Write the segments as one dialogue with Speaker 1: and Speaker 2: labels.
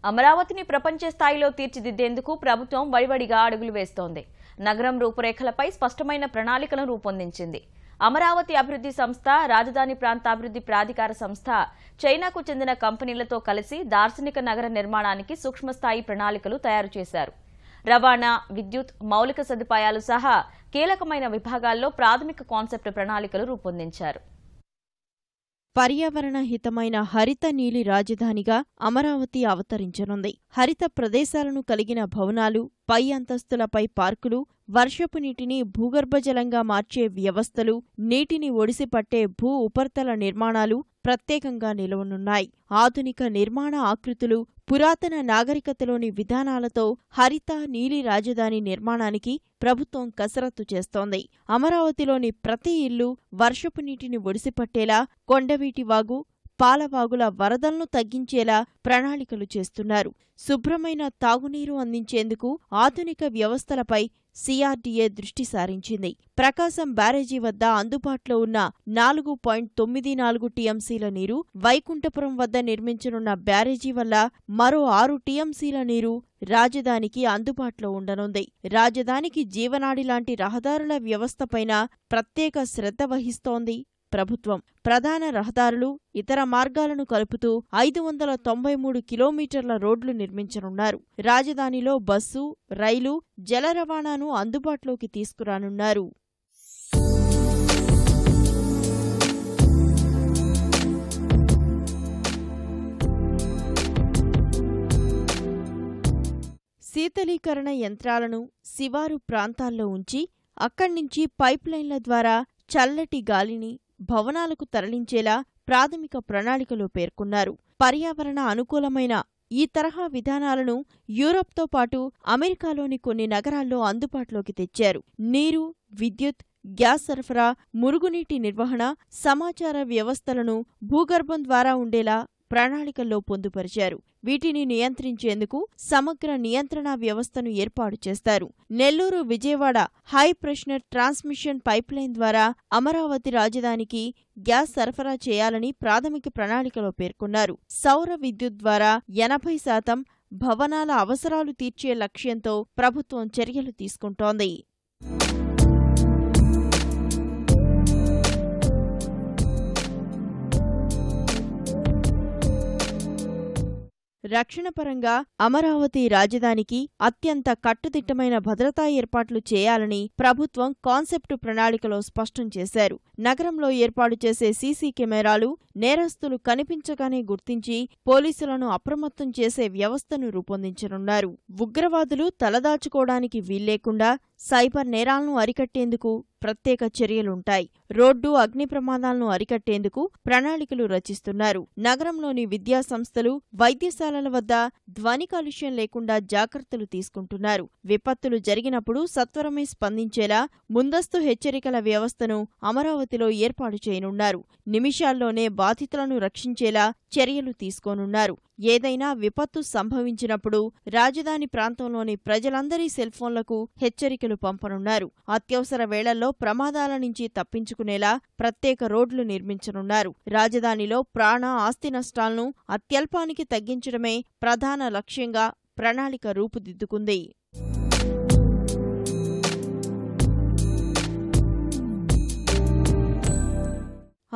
Speaker 1: అమరావతిని ప్రపంచ స్థాయిలో తీర్చిదిద్దేందుకు ప్రభుత్వం వడివడిగా అడుగులు వేస్తోంది. నగరం రూపురేఖలపై స్పష్టమైన ప్రణాళికలను రూపొందించింది. అమరావతి అభివృద్ధి సంస్థ, రాజధాని ప్రాంతాభివృద్ధి ప్రాధికార సంస్థ చైనాకు చెందిన కంపెనీలతో కలిసి దార్శనిక నగర నిర్మాణానికి సూక్ష్మస్థాయి ప్రణాళికలు తయారు చేశారు. రవాణా, విద్యుత్, మౌలిక సదుపాయాలు సహా కీలకమైన విభాగాల్లో ప్రాథమిక కాన్సెప్ట్ ప్రణాళికలు రూపొందించారు.
Speaker 2: పర్యావరణ హితమైన హరిత నీలి రాజధానిగా అమరావతి అవతరించనుంది. హరిత ప్రదేశాలను కలిగిన భవనాలు, పై అంతస్తులపై పార్కులు, వర్షపు నీటిని భూగర్భజలంగా మార్చే వ్యవస్థలు, నీటిని ఒడిసిపట్టే భూ ఉపరితల నిర్మాణాలు ప్రత్యేకంగా నిలవనున్నాయి. ఆధునిక నిర్మాణ ఆకృతులు, పురాతన నాగరికతలోని విధానాలతో హరిత నీలి రాజధాని నిర్మాణానికి ప్రభుత్వం కసరత్తు చేస్తోంది. అమరావతిలోని ప్రతి ఇల్లు వర్షపు నీటిని ఒడిసిపట్టేలా, కొండవీటివాగు, పాలవాగుల వరదలను తగ్గించేలా ప్రణాళికలు చేస్తున్నారు. శుభ్రమైన తాగునీరు అందించేందుకు ఆధునిక వ్యవస్థలపై సిఆర్డీఏ దృష్టి సారించింది. ప్రకాశం బ్యారేజీ వద్ద అందుబాటులో ఉన్న 4.94 టీఎంసీల నీరు, వైకుంఠపురం వద్ద నిర్మించనున్న బ్యారేజీ వల్ల మరో 6 టీఎంసీల నీరు రాజధానికి అందుబాటులో ఉండనుంది. రాజధానికి జీవనాడి లాంటి రహదారుల వ్యవస్థపైన ప్రత్యేక శ్రద్ధ వహిస్తోంది ప్రభుత్వం. ప్రధాన రహదారులు, ఇతర మార్గాలను కలుపుతూ 593 కిలోమీటర్ల రోడ్లు నిర్మించనున్నారు. రాజధానిలో బస్సు, రైలు, జల రవాణాను అందుబాటులోకి తీసుకురానున్నారు. శీతలీకరణ యంత్రాలను శివారు ప్రాంతాల్లో ఉంచి అక్కడ్నుంచి పైప్లైన్ల ద్వారా చల్లటి గాలిని భవనాలకు తరలించేలా ప్రాథమిక ప్రణాళికలో పేర్కొన్నారు. పర్యావరణ అనుకూలమైన ఈ తరహా విధానాలను యూరప్తో పాటు అమెరికాలోని కొన్ని నగరాల్లో అందుబాటులోకి తెచ్చారు. నీరు, విద్యుత్, గ్యాస్ సరఫరా, మురుగునీటి నిర్వహణ, సమాచార వ్యవస్థలను భూగర్భం ద్వారా ఉండేలా ప్రణాళికల్లో పొందుపరిచారు. వీటిని నియంత్రించేందుకు సమగ్ర నియంత్రణా వ్యవస్థను ఏర్పాటు చేస్తారు. Nellore, Vijayawada high pressure transmission pipeline ద్వారా అమరావతి రాజధానికి గ్యాస్ సరఫరా చేయాలని ప్రాథమిక ప్రణాళికలో పేర్కొన్నారు. సౌర విద్యుత్ ద్వారా 80% భవనాల అవసరాలు తీర్చే లక్ష్యంతో ప్రభుత్వం చర్యలు తీసుకుంటోంది. రక్షణపరంగా అమరావతి రాజధానికి అత్యంత కట్టుదిట్టమైన భద్రతా ఏర్పాట్లు చేయాలని ప్రభుత్వం కాన్సెప్టు ప్రణాళికలో స్పష్టం చేశారు. నగరంలో ఏర్పాటు చేసే సీసీ కెమెరాలు నేరస్తులు కనిపించగానే గుర్తించి పోలీసులను అప్రమత్తం చేసే వ్యవస్థను రూపొందించనున్నారు. ఉగ్రవాదులు తలదాచుకోవడానికి వీల్లేకుండా సైబర్ నేరాలను అరికట్టేందుకు ప్రత్యేక చర్యలుంటాయి. రోడ్డు, అగ్ని ప్రమాదాలను అరికట్టేందుకు ప్రణాళికలు రచిస్తున్నారు. నగరంలోని విద్యాసంస్థలు, వైద్యశాలల వద్ద ధ్వని కాలుష్యం లేకుండా జాగ్రత్తలు తీసుకుంటున్నారు. విపత్తులు జరిగినప్పుడు సత్వరమే స్పందించేలా ముందస్తు హెచ్చరికల వ్యవస్థను అమరావతిలో ఏర్పాటు చేయనున్నారు. నిమిషాల్లోనే బాధితులను రక్షించేలా చర్యలు తీసుకోనున్నారు. ఏదైనా విపత్తు సంభవించినప్పుడు రాజధాని ప్రాంతంలోని ప్రజలందరి సెల్ఫోన్లకు హెచ్చరికలు పంపనున్నారు. అత్యవసర వేళల్లో ప్రమాదాల నుంచి తప్పించుకునేలా ప్రత్యేక రోడ్లు నిర్మించనున్నారు. రాజధానిలో ప్రాణ, ఆస్తి నష్టాలను అత్యల్పానికి తగ్గించడమే ప్రధాన లక్ష్యంగా ప్రణాళిక రూపుదిద్దుకుంది.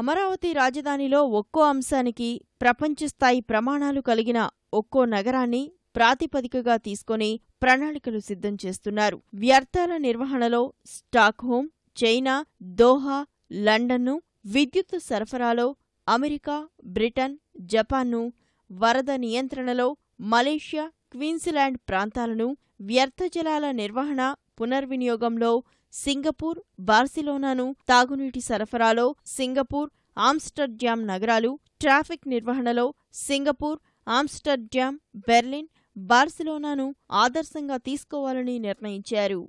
Speaker 2: అమరావతి రాజధానిలో ఒక్కో అంశానికి ప్రపంచస్థాయి ప్రమాణాలు కలిగిన ఒక్కో నగరాన్ని ప్రాతిపదికగా తీసుకొని ప్రణాళికలు సిద్ధం చేస్తున్నారు. వ్యర్థాల నిర్వహణలో స్టాక్హోమ్, చైనా, దోహా, లండన్ను, విద్యుత్ సరఫరాలో అమెరికా, బ్రిటన్, జపాన్ను, వరద నియంత్రణలో మలేషియా, క్వీన్స్లాండ్ ప్రాంతాలను, వ్యర్థ జలాల నిర్వహణ, పునర్వినియోగంలో సింగపూర్, బార్సిలోనాను, తాగునీటి సరఫరాలో సింగపూర్, ఆమ్స్టర్డామ్ నగరాలు, ట్రాఫిక్ నిర్వహణలో సింగపూర్, ఆమ్స్టర్డామ్, బెర్లిన్, బార్సిలోనాను ఆదర్శంగా తీసుకోవాలని నిర్ణయించారు.